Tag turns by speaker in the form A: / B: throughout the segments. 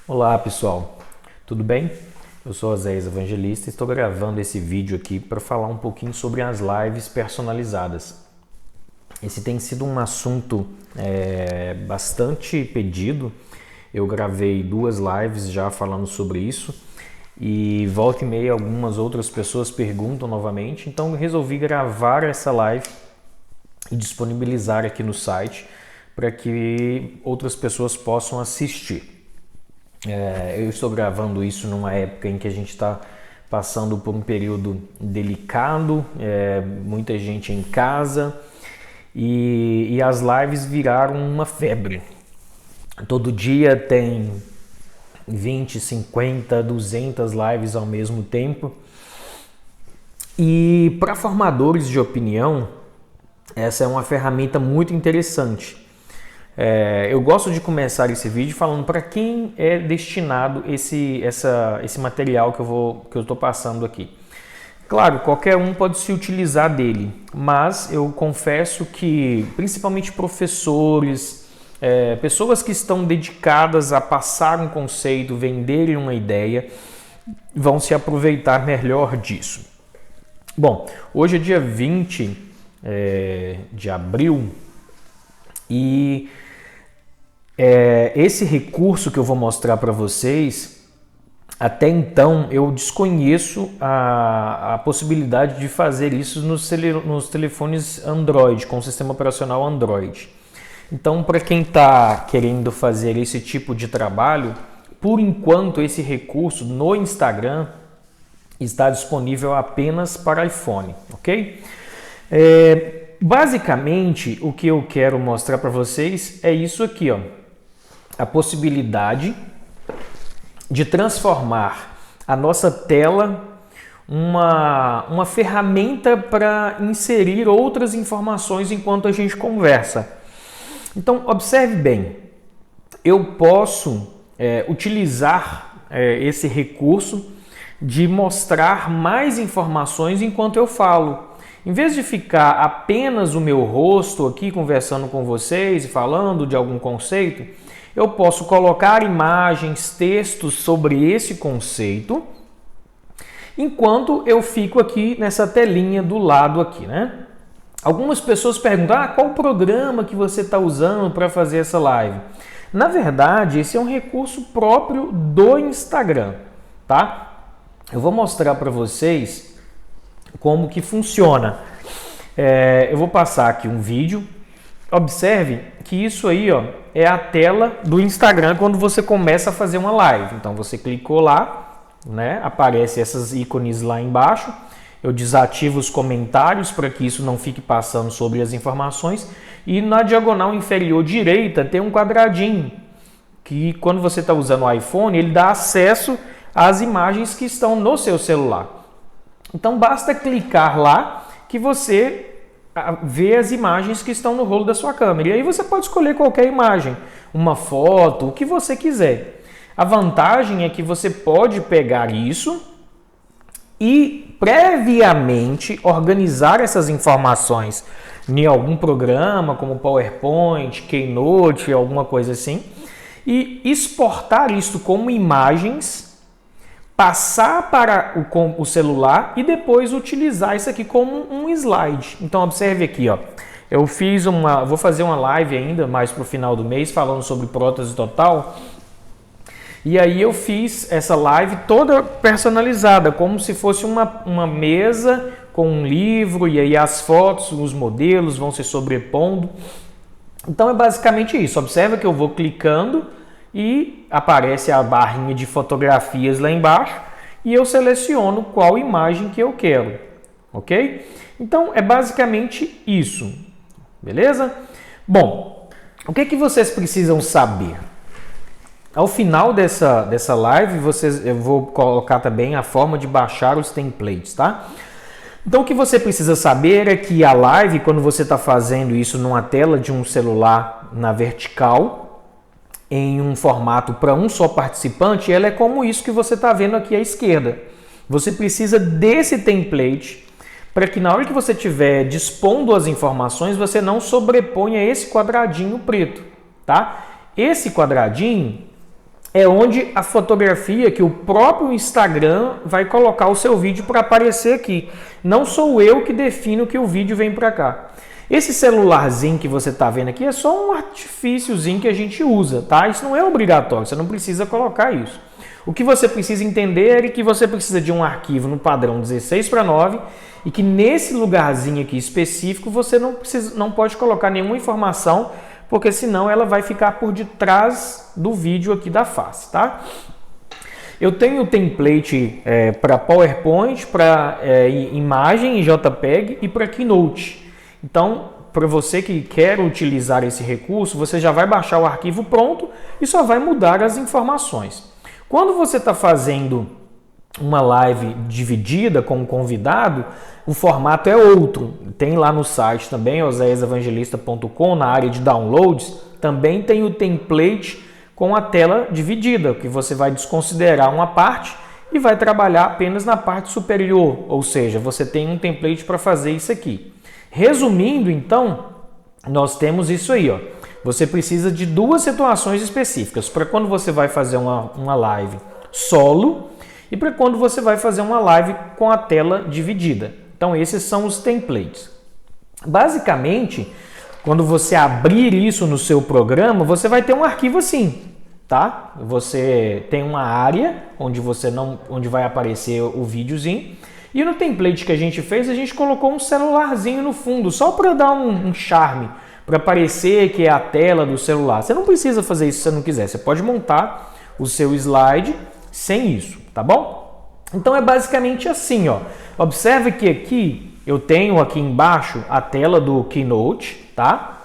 A: Olá pessoal, tudo bem? Eu sou Oséias Evangelista e estou gravando esse vídeo aqui para falar um pouquinho sobre as lives personalizadas. Esse tem sido um assunto bastante pedido. Eu gravei 2 lives já falando sobre isso e volta e meia algumas outras pessoas perguntam novamente, então eu resolvi gravar essa live e disponibilizar aqui no site para que outras pessoas possam assistir. Eu estou gravando isso numa época em que a gente está passando por um período delicado, muita gente em casa e as lives viraram uma febre. Todo dia tem 20, 50, 200 lives ao mesmo tempo. E para formadores de opinião, essa é uma ferramenta muito interessante. Eu gosto de começar esse vídeo falando para quem é destinado esse material que eu estou passando aqui. Claro, qualquer um pode se utilizar dele, mas eu confesso que principalmente professores, pessoas que estão dedicadas a passar um conceito, venderem uma ideia, vão se aproveitar melhor disso. Bom, hoje é dia 20 de abril e esse recurso que eu vou mostrar para vocês, até então eu desconheço a possibilidade de fazer isso nos telefones Android, com o sistema operacional Android. Então, para quem está querendo fazer esse tipo de trabalho, por enquanto esse recurso no Instagram está disponível apenas para iPhone, ok? Basicamente, o que eu quero mostrar para vocês é isso aqui, ó. A possibilidade de transformar a nossa tela uma ferramenta para inserir outras informações enquanto a gente conversa. Então, observe bem, eu posso utilizar esse recurso de mostrar mais informações enquanto eu falo. Em vez de ficar apenas o meu rosto aqui conversando com vocês e falando de algum conceito, eu posso colocar imagens, textos sobre esse conceito, enquanto eu fico aqui nessa telinha do lado aqui, né? Algumas pessoas perguntam, qual programa que você está usando para fazer essa live? Na verdade, esse é um recurso próprio do Instagram, tá? Eu vou mostrar para vocês como que funciona. Eu vou passar aqui um vídeo. Observe que isso aí, ó, é a tela do Instagram quando você começa a fazer uma live. Então você clicou lá, né? Aparece essas ícones lá embaixo. Eu desativo os comentários para que isso não fique passando sobre as informações. E na diagonal inferior direita tem um quadradinho que, quando você está usando o iPhone, ele dá acesso às imagens que estão no seu celular. Então basta clicar lá que você vê as imagens que estão no rolo da sua câmera. E aí você pode escolher qualquer imagem, uma foto, o que você quiser. A vantagem é que você pode pegar isso e previamente organizar essas informações em algum programa, como PowerPoint, Keynote, alguma coisa assim, e exportar isso como imagens, passar para o celular e depois utilizar isso aqui como um slide. Então observe aqui, ó. Vou fazer uma live ainda mais para o final do mês falando sobre prótese total. E aí eu fiz essa live toda personalizada, como se fosse uma mesa com um livro, e aí as fotos, os modelos vão se sobrepondo. Então é basicamente isso. Observa que eu vou clicando e aparece a barrinha de fotografias lá embaixo e eu seleciono qual imagem que eu quero, ok? Então é basicamente isso, beleza? Bom, o que vocês precisam saber? Ao final dessa live, eu vou colocar também a forma de baixar os templates, tá? Então o que você precisa saber é que a live, quando você está fazendo isso numa tela de um celular na vertical, em um formato para um só participante, ela é como isso que você está vendo aqui à esquerda. Você precisa desse template para que na hora que você estiver dispondo as informações, você não sobreponha esse quadradinho preto, tá? Esse quadradinho é onde a fotografia que o próprio Instagram vai colocar o seu vídeo para aparecer aqui. Não sou eu que defino que o vídeo vem para cá. Esse celularzinho que você está vendo aqui é só um artifíciozinho que a gente usa, tá? Isso não é obrigatório, você não precisa colocar isso. O que você precisa entender é que você precisa de um arquivo no padrão 16:9 e que nesse lugarzinho aqui específico você não pode colocar nenhuma informação, porque senão ela vai ficar por detrás do vídeo aqui da face, tá? Eu tenho template para PowerPoint, para imagem em JPEG e para Keynote. Então, para você que quer utilizar esse recurso, você já vai baixar o arquivo pronto e só vai mudar as informações. Quando você está fazendo uma live dividida com um convidado, o formato é outro. Tem lá no site também, oseiasevangelista.com, na área de downloads, também tem o template com a tela dividida, que você vai desconsiderar uma parte e vai trabalhar apenas na parte superior, ou seja, você tem um template para fazer isso aqui. Resumindo, então, nós temos isso aí, ó. Você precisa de duas situações específicas, para quando você vai fazer uma live solo e para quando você vai fazer uma live com a tela dividida. Então, esses são os templates. Basicamente, quando você abrir isso no seu programa, você vai ter um arquivo assim, tá? Você tem uma área onde vai aparecer o videozinho. E no template que a gente fez, a gente colocou um celularzinho no fundo, só para dar um charme, para parecer que é a tela do celular. Você não precisa fazer isso se você não quiser. Você pode montar o seu slide sem isso, tá bom? Então é basicamente assim, ó. Observe que aqui eu tenho aqui embaixo a tela do Keynote, tá?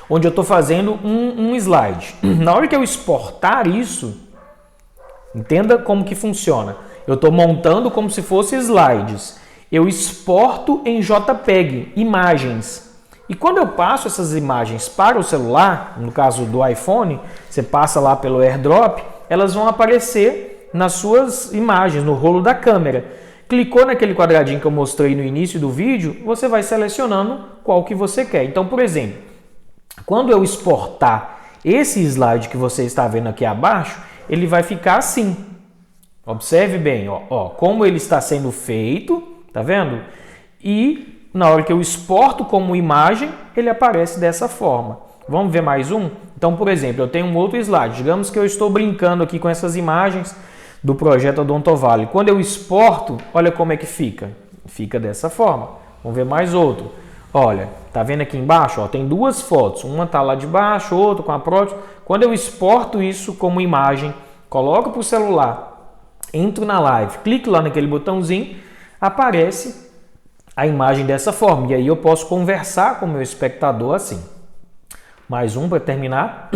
A: Onde eu estou fazendo um slide. Na hora que eu exportar isso, entenda como que funciona. Eu estou montando como se fosse slides. Eu exporto em JPEG, imagens. E quando eu passo essas imagens para o celular, no caso do iPhone, você passa lá pelo AirDrop, elas vão aparecer nas suas imagens, no rolo da câmera. Clicou naquele quadradinho que eu mostrei no início do vídeo, você vai selecionando qual que você quer. Então, por exemplo, quando eu exportar esse slide que você está vendo aqui abaixo, ele vai ficar assim. Observe bem, ó, como ele está sendo feito, tá vendo? E na hora que eu exporto como imagem, ele aparece dessa forma. Vamos ver mais um? Então, por exemplo, eu tenho um outro slide. Digamos que eu estou brincando aqui com essas imagens do projeto Odontovale. Quando eu exporto, olha como é que fica. Fica dessa forma. Vamos ver mais outro. Olha, tá vendo aqui embaixo? Ó, tem duas fotos. Uma tá lá de baixo, outra com a prótese. Quando eu exporto isso como imagem, coloco para o celular, entro na live, clico lá naquele botãozinho, aparece a imagem dessa forma. E aí eu posso conversar com o meu espectador assim. Mais um para terminar,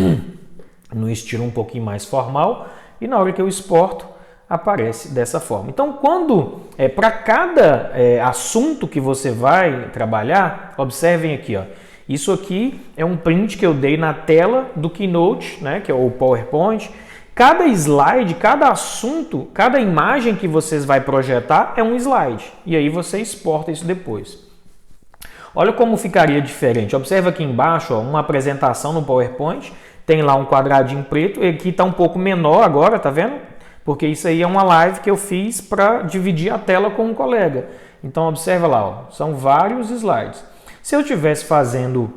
A: no estilo um pouquinho mais formal. E na hora que eu exporto, aparece dessa forma. Então, quando para cada assunto que você vai trabalhar, observem aqui, ó. Isso aqui é um print que eu dei na tela do Keynote, né, que é o PowerPoint. Cada slide, cada assunto, cada imagem que vocês vai projetar é um slide. E aí você exporta isso depois. Olha como ficaria diferente. Observa aqui embaixo, ó, uma apresentação no PowerPoint. Tem lá um quadradinho preto. E aqui está um pouco menor agora, tá vendo? Porque isso aí é uma live que eu fiz para dividir a tela com um colega. Então observa lá, ó, são vários slides. Se eu estivesse fazendo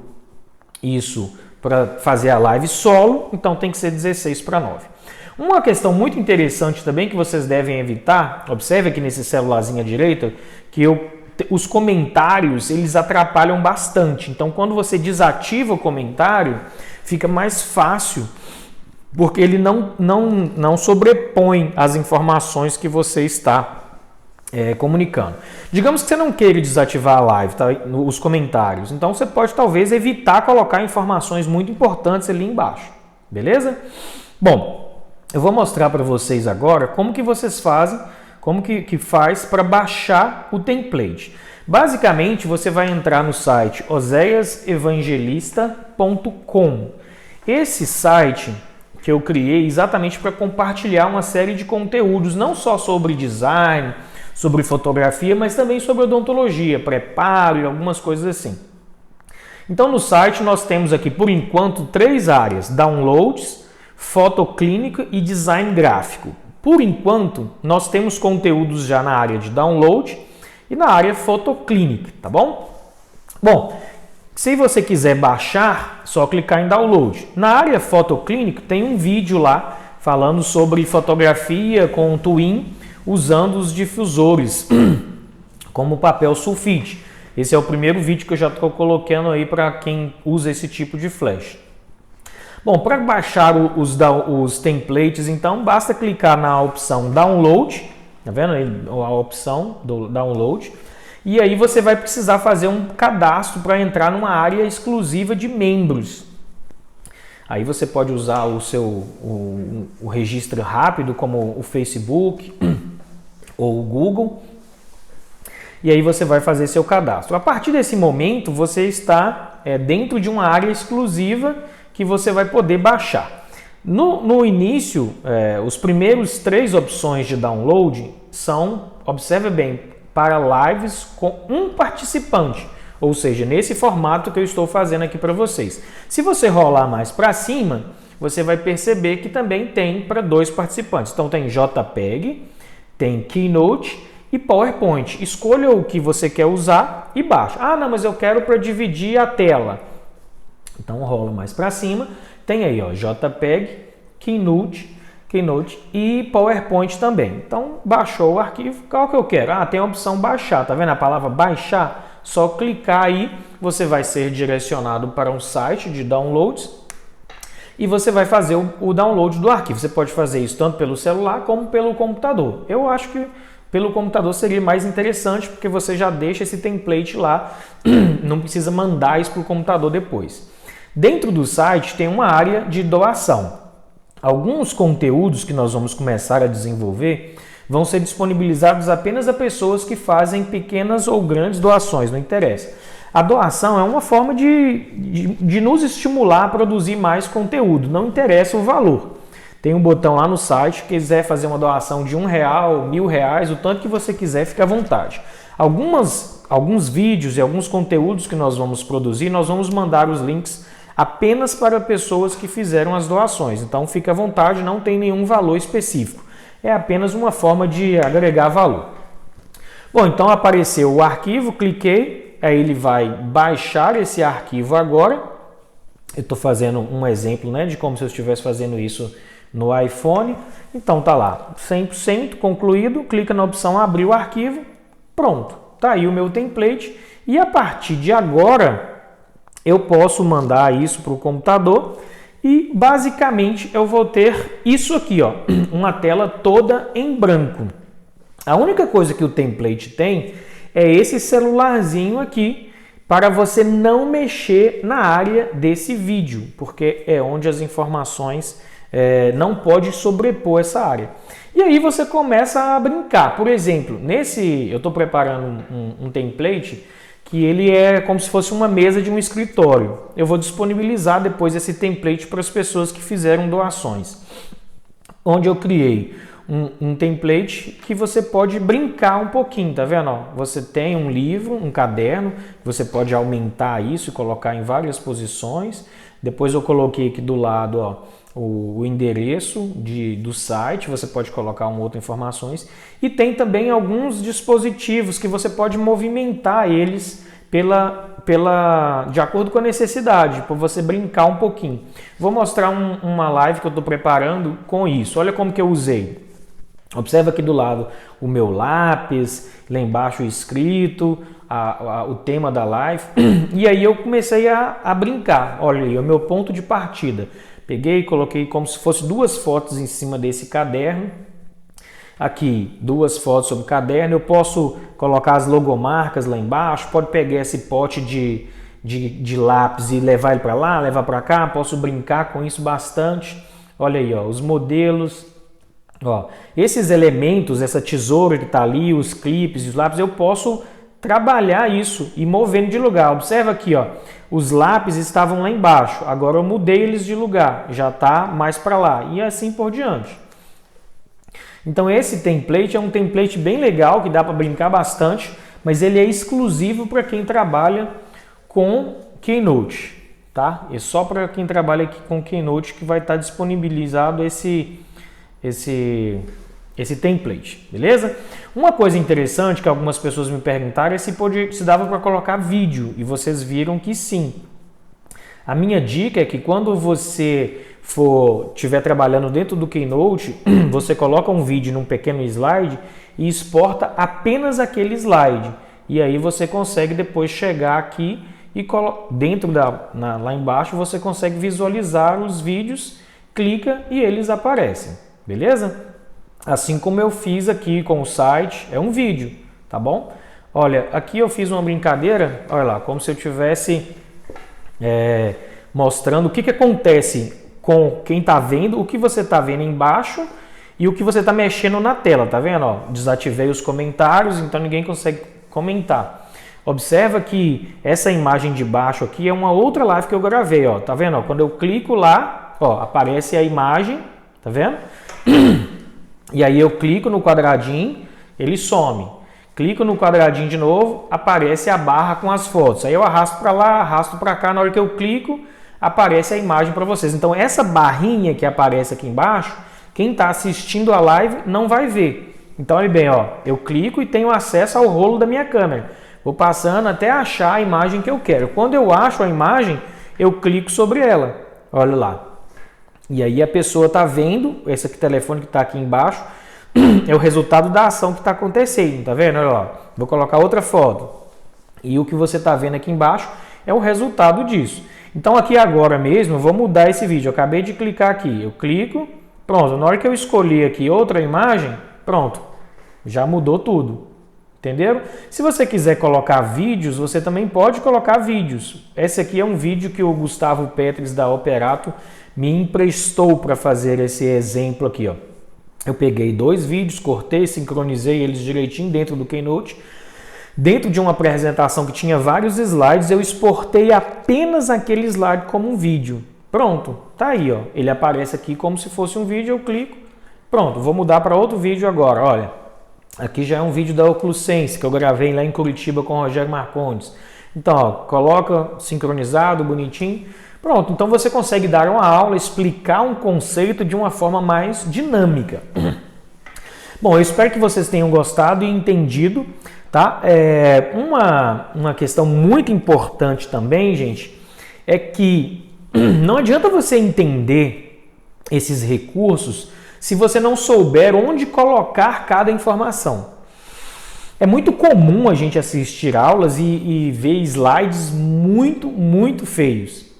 A: isso para fazer a live solo, então tem que ser 16:9. Uma questão muito interessante também que vocês devem evitar, observe aqui nesse celularzinho à direita, que os comentários eles atrapalham bastante. Então quando você desativa o comentário, fica mais fácil, porque ele não sobrepõe as informações que você está comunicando. Digamos que você não queira desativar a live, tá? Os comentários. Então você pode talvez evitar colocar informações muito importantes ali embaixo. Beleza? Bom, eu vou mostrar para vocês agora como que vocês fazem, como que faz para baixar o template. Basicamente, você vai entrar no site oseiasevangelista.com. Esse site que eu criei exatamente para compartilhar uma série de conteúdos, não só sobre design, sobre fotografia, mas também sobre odontologia, preparo e algumas coisas assim. Então no site nós temos aqui por enquanto 3 áreas: downloads, fotoclínica e design gráfico. Por enquanto, nós temos conteúdos já na área de download e na área fotoclínica, tá bom? Bom, se você quiser baixar, só clicar em download. Na área fotoclínica tem um vídeo lá falando sobre fotografia com Twin usando os difusores como papel sulfite. Esse é o primeiro vídeo que eu já estou colocando aí para quem usa esse tipo de flash. Bom, para baixar os templates, então, basta clicar na opção Download, tá vendo aí a opção do Download, e aí você vai precisar fazer um cadastro para entrar numa área exclusiva de membros. Aí você pode usar o registro rápido, como o Facebook ou o Google, e aí você vai fazer seu cadastro. A partir desse momento, você está dentro de uma área exclusiva que você vai poder baixar. No início, os primeiros 3 opções de download são, observe bem, para lives com um participante, ou seja, nesse formato que eu estou fazendo aqui para vocês. Se você rolar mais para cima, você vai perceber que também tem para 2 participantes. Então tem JPEG, tem Keynote e PowerPoint. Escolha o que você quer usar e baixa. Ah, não, mas eu quero para dividir a tela. Então rola mais para cima. Tem aí, ó, JPEG, Keynote e PowerPoint também. Então baixou o arquivo. Qual que eu quero? Ah, tem a opção baixar. Tá vendo a palavra baixar? Só clicar aí, você vai ser direcionado para um site de downloads e você vai fazer o download do arquivo. Você pode fazer isso tanto pelo celular como pelo computador. Eu acho que pelo computador seria mais interessante, porque você já deixa esse template lá, não precisa mandar isso para o computador depois. Dentro do site tem uma área de doação. Alguns conteúdos que nós vamos começar a desenvolver vão ser disponibilizados apenas a pessoas que fazem pequenas ou grandes doações, não interessa. A doação é uma forma de nos estimular a produzir mais conteúdo, não interessa o valor. Tem um botão lá no site, quiser fazer uma doação de R$1, R$1.000, o tanto que você quiser, fica à vontade. Alguns vídeos e alguns conteúdos que nós vamos produzir, nós vamos mandar os links apenas para pessoas que fizeram as doações. Então fica à vontade, não tem nenhum valor específico. É apenas uma forma de agregar valor. Bom, então apareceu o arquivo, cliquei, aí ele vai baixar esse arquivo agora. Eu estou fazendo um exemplo, né, de como se eu estivesse fazendo isso no iPhone. Então tá lá, 100% concluído, clica na opção abrir o arquivo, pronto. Tá aí o meu template e a partir de agora eu posso mandar isso para o computador e basicamente eu vou ter isso aqui, ó, uma tela toda em branco. A única coisa que o template tem é esse celularzinho aqui para você não mexer na área desse vídeo, porque é onde as informações não pode sobrepor essa área. E aí você começa a brincar. Por exemplo, eu estou preparando um template que ele é como se fosse uma mesa de um escritório. Eu vou disponibilizar depois esse template para as pessoas que fizeram doações. Onde eu criei um template que você pode brincar um pouquinho, tá vendo? Você tem um livro, um caderno, você pode aumentar isso e colocar em várias posições. Depois eu coloquei aqui do lado, ó, o endereço do site, você pode colocar outras informações. E tem também alguns dispositivos que você pode movimentar eles de acordo com a necessidade, para você brincar um pouquinho. Vou mostrar uma live que eu estou preparando com isso. Olha como que eu usei. Observa aqui do lado o meu lápis, lá embaixo o escrito, o tema da live. E aí eu comecei a brincar. Olha aí, o meu ponto de partida. Peguei e coloquei como se fosse 2 fotos em cima desse caderno. Aqui, 2 fotos sobre o caderno. Eu posso colocar as logomarcas lá embaixo. Pode pegar esse pote de lápis e levar ele para lá, levar para cá. Posso brincar com isso bastante. Olha aí, ó, os modelos. Ó, esses elementos, essa tesoura que está ali, os clipes e os lápis, eu posso trabalhar isso e movendo de lugar. Observa aqui, ó, os lápis estavam lá embaixo, agora eu mudei eles de lugar, já está mais para lá e assim por diante. Então esse template é um template bem legal que dá para brincar bastante, mas ele é exclusivo para quem trabalha com Keynote, tá? tá? É só para quem trabalha aqui com Keynote que vai estar disponibilizado esse template, beleza? Uma coisa interessante que algumas pessoas me perguntaram é se dava para colocar vídeo, e vocês viram que sim. A minha dica é que quando você estiver trabalhando dentro do Keynote, você coloca um vídeo num pequeno slide e exporta apenas aquele slide. E aí você consegue depois chegar aqui e lá embaixo você consegue visualizar os vídeos, clica e eles aparecem, beleza? Assim como eu fiz aqui com o site, é um vídeo, tá bom? Olha, aqui eu fiz uma brincadeira, olha lá, como se eu tivesse mostrando o que acontece com quem está vendo, o que você está vendo embaixo e o que você está mexendo na tela, tá vendo? Ó, desativei os comentários, então ninguém consegue comentar. Observa que essa imagem de baixo aqui é uma outra live que eu gravei, ó, tá vendo? Ó, quando eu clico lá, ó, aparece a imagem, tá vendo? E aí eu clico no quadradinho, ele some. Clico no quadradinho de novo, aparece a barra com as fotos. Aí eu arrasto para lá, arrasto para cá, na hora que eu clico, aparece a imagem para vocês. Então essa barrinha que aparece aqui embaixo, quem está assistindo a live não vai ver. Então olha bem, ó, eu clico e tenho acesso ao rolo da minha câmera. Vou passando até achar a imagem que eu quero. Quando eu acho a imagem, eu clico sobre ela. Olha lá. E aí a pessoa está vendo, esse aqui, telefone que está aqui embaixo, é o resultado da ação que está acontecendo, tá vendo? Olha lá, vou colocar outra foto. E o que você está vendo aqui embaixo é o resultado disso. Então aqui agora mesmo eu vou mudar esse vídeo. Eu acabei de clicar aqui, eu clico, pronto. Na hora que eu escolher aqui outra imagem, pronto, já mudou tudo. Entenderam? Se você quiser colocar vídeos, você também pode colocar vídeos. Esse aqui é um vídeo que o Gustavo Petris da Operato me emprestou para fazer esse exemplo aqui, ó. Eu peguei 2 vídeos, cortei, sincronizei eles direitinho dentro do Keynote. Dentro de uma apresentação que tinha vários slides, eu exportei apenas aquele slide como um vídeo. Pronto, tá aí, ó. Ele aparece aqui como se fosse um vídeo, eu clico. Pronto, vou mudar para outro vídeo agora, olha. Aqui já é um vídeo da Oclusense que eu gravei lá em Curitiba com o Rogério Marcondes. Então, ó, coloca sincronizado, bonitinho. Pronto, então você consegue dar uma aula, explicar um conceito de uma forma mais dinâmica. Bom, eu espero que vocês tenham gostado e entendido, tá? Uma questão muito importante também, gente, é que não adianta você entender esses recursos se você não souber onde colocar cada informação. É muito comum a gente assistir aulas e ver slides muito feios.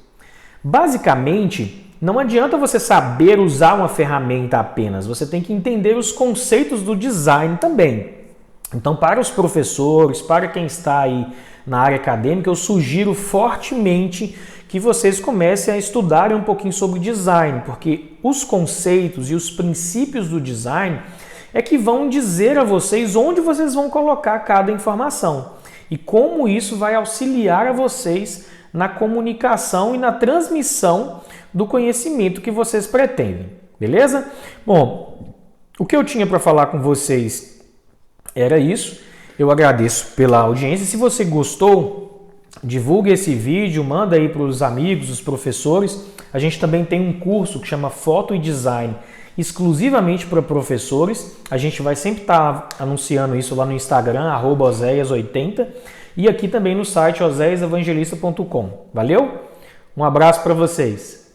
A: Basicamente, não adianta você saber usar uma ferramenta apenas, você tem que entender os conceitos do design também. Então, para os professores, para quem está aí na área acadêmica, eu sugiro fortemente que vocês comecem a estudar um pouquinho sobre design, porque os conceitos e os princípios do design é que vão dizer a vocês onde vocês vão colocar cada informação e como isso vai auxiliar a vocês na comunicação e na transmissão do conhecimento que vocês pretendem, beleza? Bom, o que eu tinha para falar com vocês era isso. Eu agradeço pela audiência. Se você gostou, divulgue esse vídeo, manda aí para os amigos, os professores. A gente também tem um curso que chama Foto e Design, exclusivamente para professores. A gente vai sempre estar anunciando isso lá no Instagram, @oséias80, e aqui também no site oséiasevangelista.com. Valeu? Um abraço para vocês.